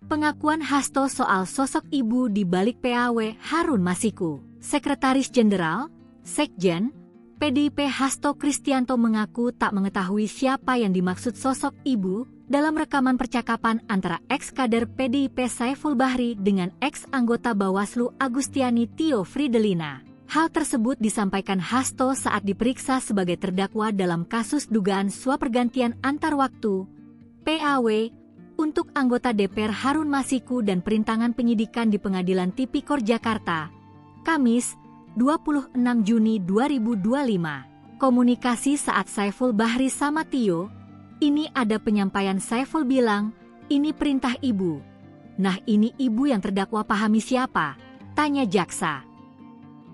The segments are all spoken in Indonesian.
Pengakuan Hasto soal sosok ibu di balik PAW Harun Masiku. Sekretaris Jenderal, Sekjen, PDIP Hasto Kristianto mengaku tak mengetahui siapa yang dimaksud sosok ibu dalam rekaman percakapan antara ex-kader PDIP Saiful Bahri dengan ex-anggota Bawaslu Agustiani Tio Fridelina. Hal tersebut disampaikan Hasto saat diperiksa sebagai terdakwa dalam kasus dugaan suap pergantian antar waktu, PAW, untuk anggota DPR Harun Masiku dan perintangan penyidikan di Pengadilan Tipikor Jakarta, Kamis, 26 Juni 2025. Komunikasi saat Saiful Bahri sama Tio, ini ada penyampaian Saiful bilang, ini perintah ibu. Nah ini ibu yang terdakwa pahami siapa? Tanya jaksa.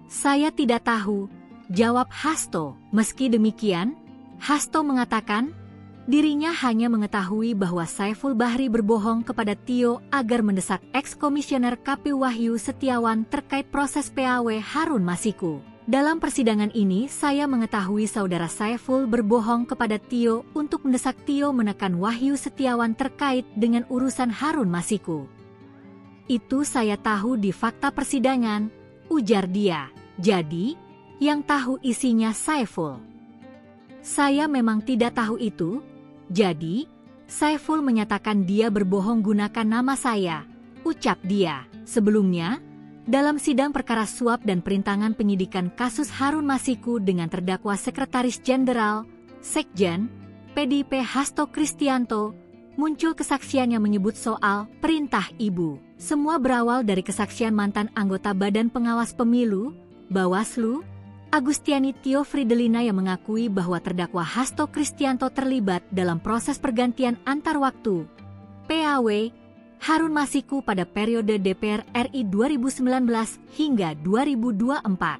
Saya tidak tahu, jawab Hasto. Meski demikian, Hasto mengatakan, dirinya hanya mengetahui bahwa Saiful Bahri berbohong kepada Tio agar mendesak ex-komisioner KPU Wahyu Setiawan terkait proses PAW Harun Masiku. Dalam persidangan ini saya mengetahui saudara Saiful berbohong kepada Tio untuk mendesak Tio menekan Wahyu Setiawan terkait dengan urusan Harun Masiku. Itu saya tahu di fakta persidangan, ujar dia. Jadi, yang tahu isinya Saiful. Saya memang tidak tahu itu. Jadi, Saiful menyatakan dia berbohong gunakan nama saya, ucap dia. Sebelumnya, dalam sidang perkara suap dan perintangan penyidikan kasus Harun Masiku dengan terdakwa Sekretaris Jenderal, Sekjen, PDIP Hasto Kristianto, muncul kesaksian yang menyebut soal perintah ibu. Semua berawal dari kesaksian mantan anggota Badan Pengawas Pemilu, Bawaslu, Agustiani Tio Fridelina yang mengakui bahwa terdakwa Hasto Kristianto terlibat dalam proses pergantian antar waktu, PAW, Harun Masiku pada periode DPR RI 2019 hingga 2024.